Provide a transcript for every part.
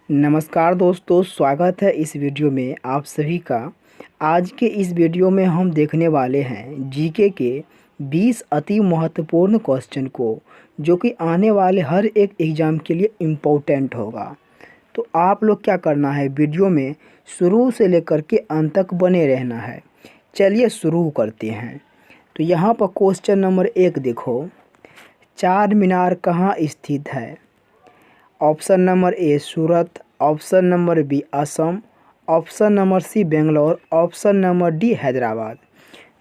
नमस्कार दोस्तों, स्वागत है इस वीडियो में आप सभी का। आज के इस वीडियो में हम देखने वाले हैं जीके के 20 अति महत्वपूर्ण क्वेश्चन को, जो कि आने वाले हर एक एग्ज़ाम के लिए इम्पोर्टेंट होगा। तो आप लोग क्या करना है, वीडियो में शुरू से लेकर के अंत तक बने रहना है। चलिए शुरू करते हैं। तो यहाँ पर क्वेश्चन नंबर 1 देखो, चार मीनार कहाँ स्थित है? Option number A Surat, option number B Assam, option number C Bangalore, option number D Hyderabad.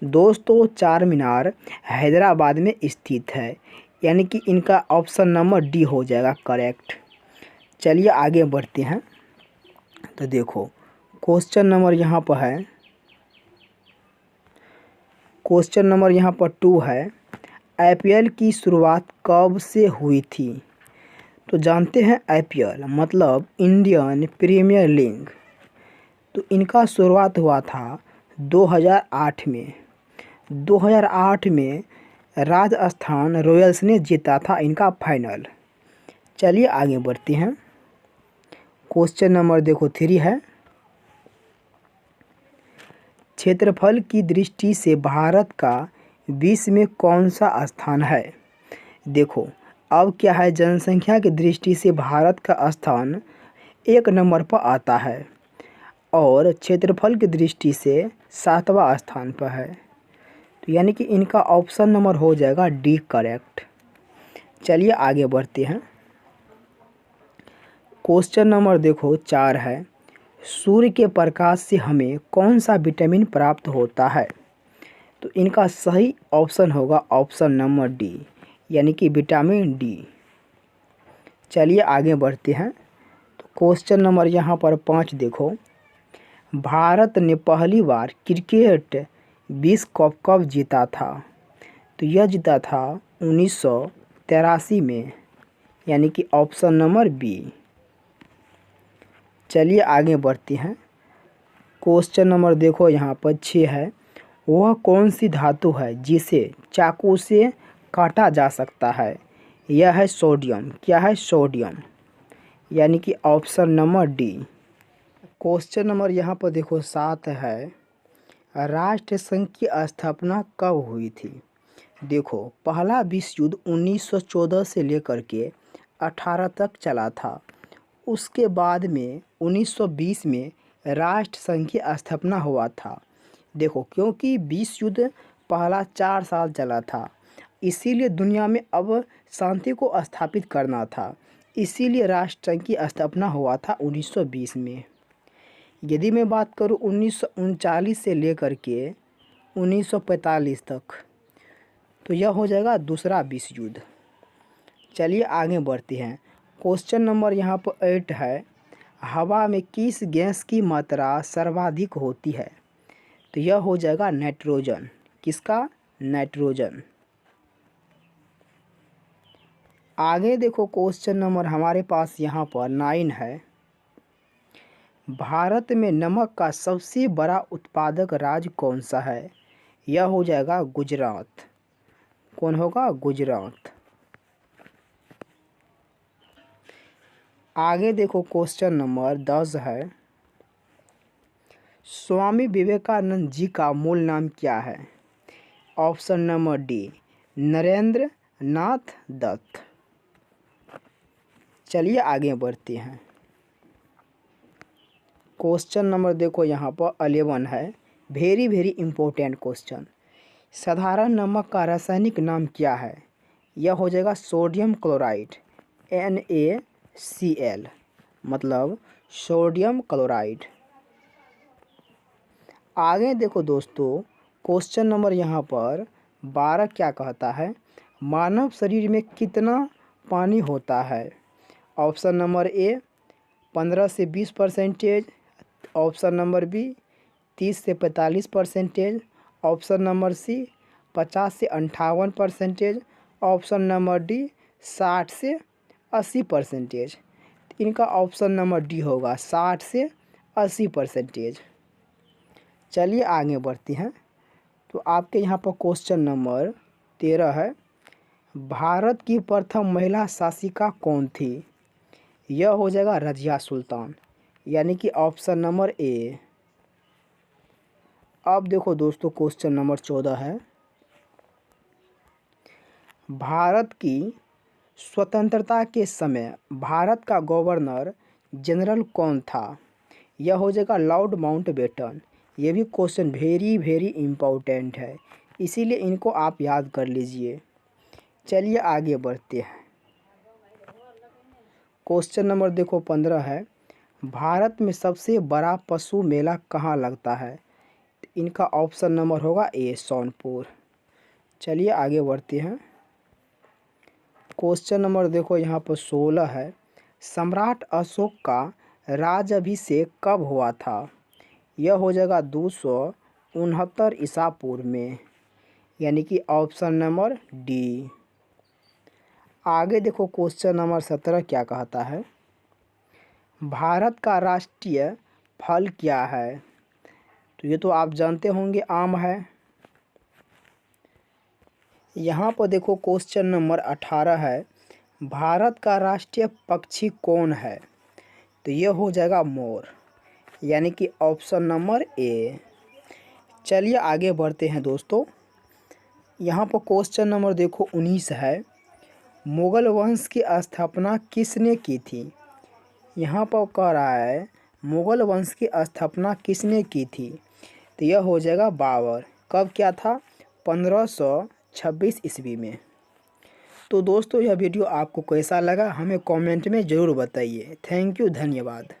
दोस्तों, चार मीनार हैदराबाद में स्थित है, यानी कि इनका ऑप्शन नंबर डी हो जाएगा करेक्ट। चलिए आगे बढ़ते हैं। तो देखो क्वेश्चन नंबर यहाँ पर है, क्वेश्चन नंबर यहाँ पर 2 है, आईपीएल की शुरुआत कब से हुई थी? तो जानते हैं आईपीएल मतलब इंडियन प्रीमियर लीग। तो इनका शुरुआत हुआ था 2008 में। 2008 में राजस्थान रॉयल्स ने जीता था इनका फाइनल। चलिए आगे बढ़ते हैं। क्वेश्चन नंबर देखो 3 है, क्षेत्रफल की दृष्टि से भारत का विश्व में कौन सा स्थान है? देखो अब क्या है, जनसंख्या की दृष्टि से भारत का स्थान 1 नंबर पर आता है और क्षेत्रफल की दृष्टि से 7वां स्थान पर है। तो यानी कि इनका ऑप्शन नंबर हो जाएगा डी करेक्ट। चलिए आगे बढ़ते हैं। क्वेश्चन नंबर देखो 4 है, सूर्य के प्रकाश से हमें कौन सा विटामिन प्राप्त होता है? तो इनका सही ऑप्शन होगा ऑप्शन नंबर डी, यानी कि विटामिन डी। चलिए आगे बढ़ते हैं। तो क्वेश्चन नंबर यहाँ पर 5 देखो, भारत ने पहली बार क्रिकेट विश्व कप कब जीता था? तो यह जीता था 1983 में, यानी कि ऑप्शन नंबर बी। चलिए आगे बढ़ते हैं। क्वेश्चन नंबर देखो यहाँ पर 6 है, वह कौन सी धातु है जिसे चाकू से काटा जा सकता है? यह है सोडियम। क्या है? सोडियम, यानी कि option number D. Question number यहाँ पर देखो 7 है, राष्ट्र संघ की स्थापना कब हुई थी? देखो पहला विश्व युद्ध 1914 से लेकर के 18 तक चला था। उसके बाद में 1920 में राष्ट्र संघ की स्थापना हुआ था। देखो क्योंकि विश्व युद्ध पहला 4 साल चला था, इसीलिए दुनिया में अब शांति को स्थापित करना था, इसीलिए राष्ट्र संघ की स्थापना हुआ था 1920 में। यदि मैं बात करूं 1939 से लेकर के 1945 तक, तो यह हो जाएगा दूसरा विश्व युद्ध। चलिए आगे बढ़ते हैं। क्वेश्चन नंबर यहाँ पर 8 है, हवा में किस गैस की मात्रा सर्वाधिक होती है? तो यह हो जाएगा नाइट्रोजन। किसका? नाइट्रोजन। आगे देखो क्वेश्चन नंबर हमारे पास यहाँ पर 9 है, भारत में नमक का सबसे बड़ा उत्पादक राज्य कौन सा है? यह हो जाएगा गुजरात। कौन होगा? गुजरात। आगे देखो क्वेश्चन नंबर 10 है, स्वामी विवेकानंद जी का मूल नाम क्या है? ऑप्शन नंबर डी, नरेंद्र नाथ दत्त। चलिए आगे बढ़ते हैं। क्वेश्चन नंबर देखो यहाँ पर 11 है, वेरी इम्पोर्टेंट क्वेश्चन, साधारण नमक का रासायनिक नाम क्या है? यह हो जाएगा सोडियम क्लोराइड, NaCl, मतलब सोडियम क्लोराइड। आगे देखो दोस्तों, क्वेश्चन नंबर यहाँ पर 12 क्या कहता है, मानव शरीर में कितना पानी होता है? ऑप्शन नंबर ए 15 से 20%, ऑप्शन नंबर बी 30 से 45%, ऑप्शन नंबर सी 50 से 58%, ऑप्शन नंबर डी 60 से 80%। इनका ऑप्शन नंबर डी होगा 60 से 80%। चलिए आगे बढ़ते हैं। तो आपके यहाँ पर क्वेश्चन नंबर 13 है, भारत की प्रथम महिला शासिका कौन थी? यह हो जाएगा रज़िया सुल्तान, यानी कि ऑप्शन नंबर ए। अब देखो दोस्तों क्वेश्चन नंबर 14 है, भारत की स्वतंत्रता के समय भारत का गवर्नर जनरल कौन था? यह हो जाएगा लॉर्ड माउंटबेटन। ये भी क्वेश्चन वेरी वेरी इम्पोर्टेंट है, इसीलिए इनको आप याद कर लीजिए। चलिए आगे बढ़ते हैं। क्वेश्चन नंबर देखो 15 है, भारत में सबसे बड़ा पशु मेला कहाँ लगता है? इनका ऑप्शन नंबर होगा ए सोनपुर। चलिए आगे बढ़ते हैं। क्वेश्चन नंबर देखो यहाँ पर 16 है, सम्राट अशोक का राज्याभिषेक कब हुआ था? यह हो जाएगा 269 ईसा पूर्व में, यानी कि ऑप्शन नंबर डी। आगे देखो क्वेश्चन नंबर 17 क्या कहता है, भारत का राष्ट्रीय फल क्या है? तो ये तो आप जानते होंगे, आम है। यहाँ पर देखो क्वेश्चन नंबर 18 है, भारत का राष्ट्रीय पक्षी कौन है? तो ये हो जाएगा मोर, यानी कि ऑप्शन नंबर ए। चलिए आगे बढ़ते हैं दोस्तों। यहाँ पर क्वेश्चन नंबर देखो 19 है, मुगल वंश की स्थापना किसने की थी? यहाँ पर कह रहा है मुगल वंश की स्थापना किसने की थी? तो यह हो जाएगा बाबर। कब क्या था? 1526 ईस्वी में। तो दोस्तों यह वीडियो आपको कैसा लगा हमें कमेंट में ज़रूर बताइए। थैंक यू, धन्यवाद।